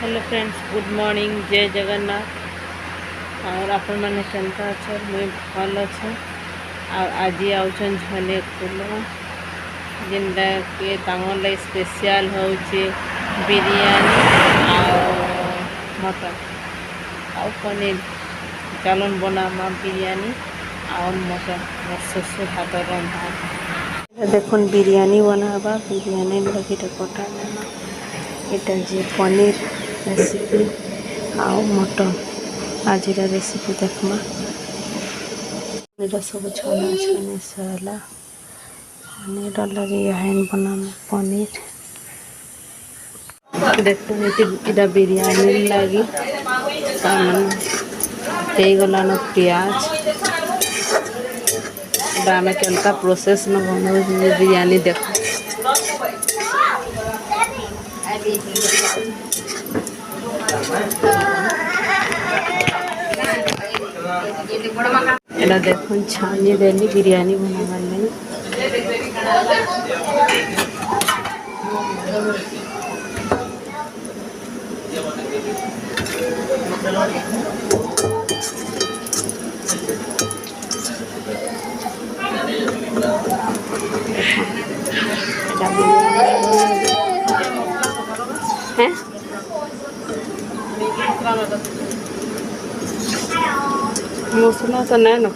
Hello friends, good morning, जय जगन्नाथ। और आपण मैंने केनता अच्छे मुई भल अच्छे। आज आउछन झले फूल जिनटा के तांगन लाई स्पेशल होचे बिरयानी मटन आउ पनीर। चलन बनामा बिरयानी और मटन शशुर हाथ रंधा। देखुन बिरयानी बनाबा बिरयानी लगी कटा देना इटा जे पनीर रेसिपी आउ मटन आज रेसिपी देखमा। सब छना छनी सरला पनीर लगे यहाँ बनाना पनीर देखते बिरयानी लगी गलान प्याज आम के प्रोसेस न बना बिरयानी देख एला देखुन छानी देली बिरयानी बनावार नहीं। मसला तो नहीं ना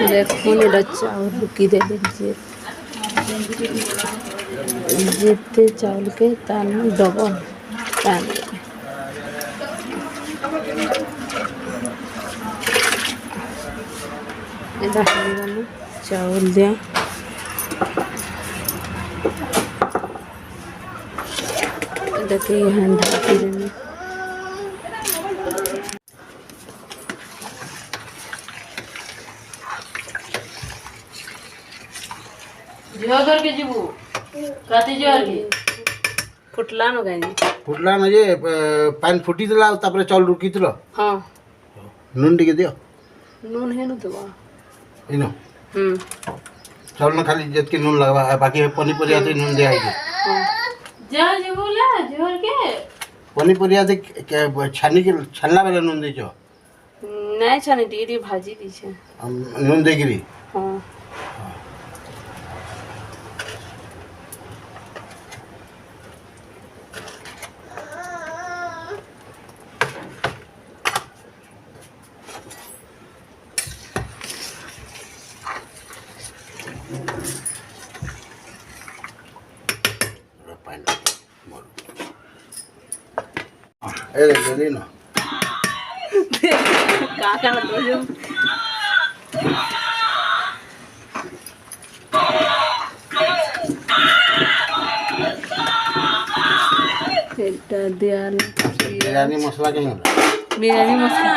देखुन एटा चाउल रुकी दे जिते चाउल के तान डबल तान चाउल दिया देखिए यहाँ ढाकी देनी जोर के जीबू काती जोर के फुटला न गाई फुटला न जे पानी फुटी दिला तापर चाउल रुकी दिलो। हां नून टिके दियो। नून है न तो इनो चाउल न खाली जतके नून लगवा बाकी पनीपरिया ते नून दे आई हां जा जे बोला जोर के पनीपरिया ते छानी के छानला वाला नून दे छो नहीं छानी टीरी भाजी दी छे नून दे गिरी। हां ए जल्दी ना काका न तो जो एटा दिया बिरयानी मसाला के होला बिरयानी मसाला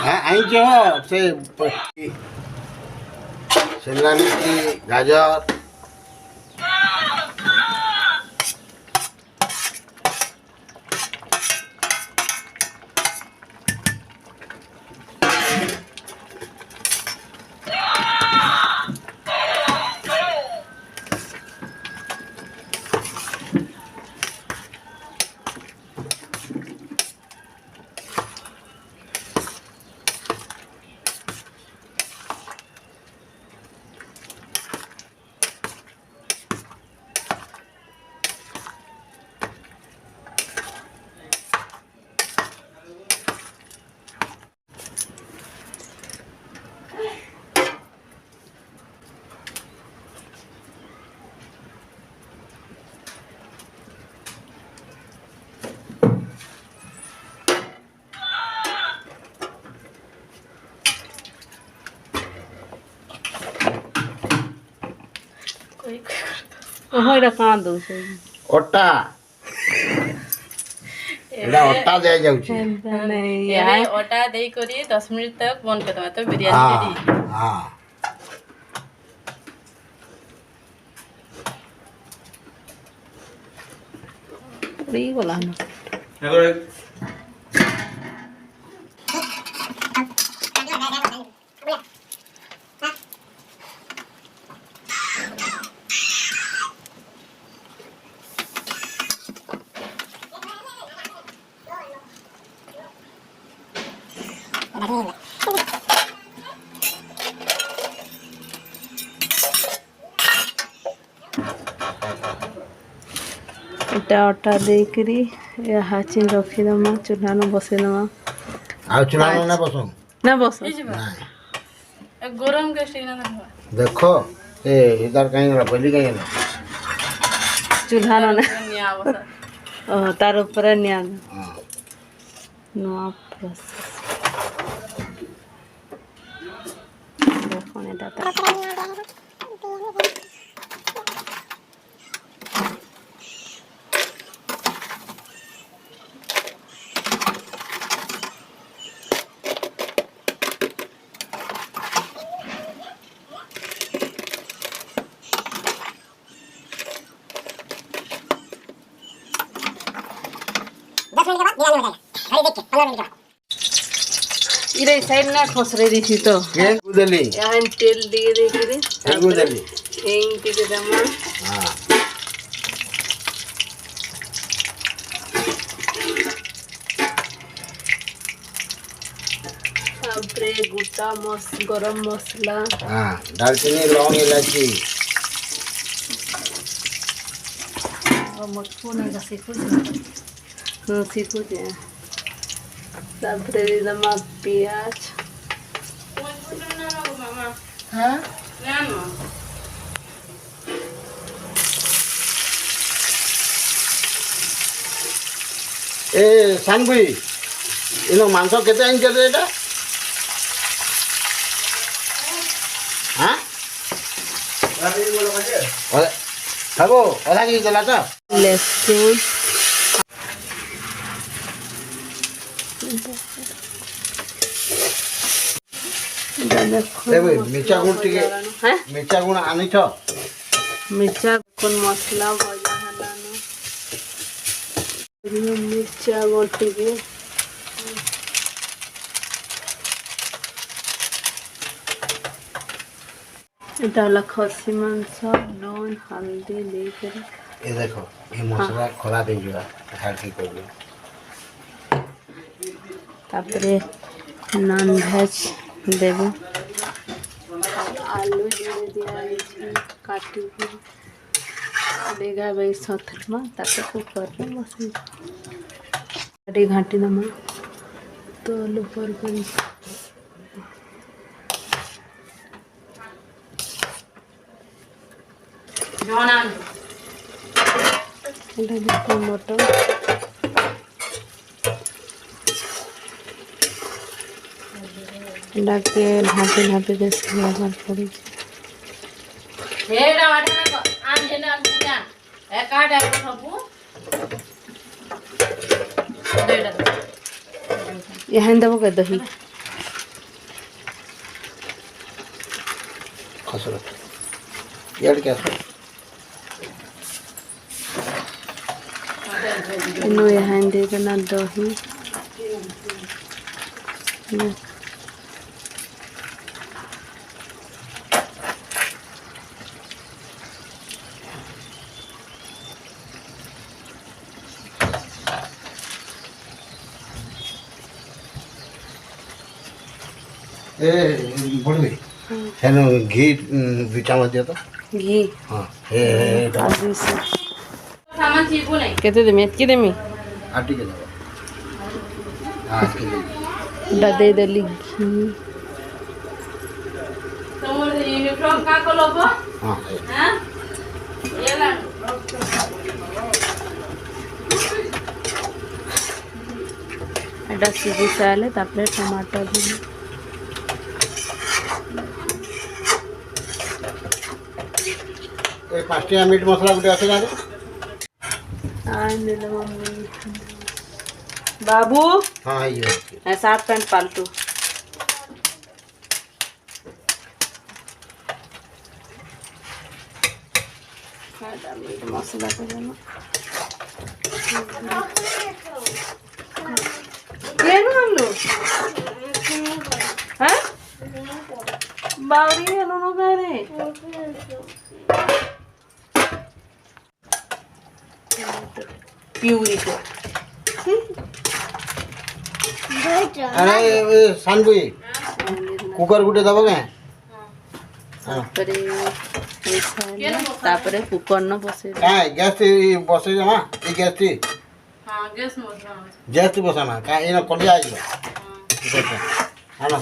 हां आई जो से शिमला मिर्ची गाजर ओहरा कहाँ दो से ओटा एडा ओटा दे जाउ छी नहीं यार ओटा दे करी 10 मिनट तक बंद कर दवा तो बिरयानी रेडी। हां फ्री बोला ना এটা অটা ଦେଇକିରି ହାଚିନ୍ ରଖିଦେମା ଚୁଲାନ ବସେଇଦେମା ଆଉ ଚୁଲା ନା ବସୁ ନା ବସ गरम के स्टिक ना धरवा देख ए इधर कहीं गला बलि कहीं गला ଚୁଲାନ ନା निया आवसा ତାର ଉପରେ ନିଆଁ हां ନୂଆ ପ୍ରୋସେସ୍ ଦେଖୁନ ଏଟା ତ इरे साइड ना खसरे दिसी तो के गुदली यहाँ तेल दिए देखिरे के गुदली हिंग टिके दमा हां तापरे गोटा गरम मसला हां दालचीनी लौंग इलायची सीखो जे तापरे दमा प्याज हां ए सानबुई इनो मांस केते आइन केते एटा हां अरे खाबो अधा की गला तो लहसुन ए भाई मिर्चा गुण टिके हैं मिर्चा गुण आनी छ मिर्चा कोन मसला भजा हलानो मिर्चा गोटिके এটা হলো খসি মাংস নুন হলদি দিয়ে ये देखो ये मसला खरा दे जुआ हाल की करबो তারপরে নন ভেজ দেব আলু দিয়ে দিয়েছি কাটিকি বেগা বেগ সথমা তাকে কুকরে বসেই আরে ঘাঁটি দমা তো আলু পর করে जोना এটা দেখো মটর এটাকে ঢাপে ঢাপে বেশি ব্যবহার করি हेडा वाटे ना आम जेना पूजा ए काटा सबु देडा यहाँ देव के दही खसरो यार क्या इनो यहाँ दे देना दही ए बोल गई हेलो घी दो चम्मच दिया तो घी हाँ हे आदि से सामान चीपू नहीं केते देमी एतकी देमी आटी के दो हाँ के दो डा दे देली घी तुम यूनिफॉर्म का को लोगो हाँ हां ये ला এটা সিজি সালে তারপরে টমেটো দিই ए पाँचटा मीट मसला गुटे আছে না आने लो मम्मी बाबू हाँ ये शर्ट पैंट पाल्टू मसला को देना केन हमलो हैं बावरी हेलो नो करे प्यूरी को अरे सानबुई कुकर गुटे दब के तापरे तापरे कुकर न बसे काय गॅस ती बसे जमा ई गॅस ती हां गैस में बसना गॅस ती बसाना काय इन कोली आई हालो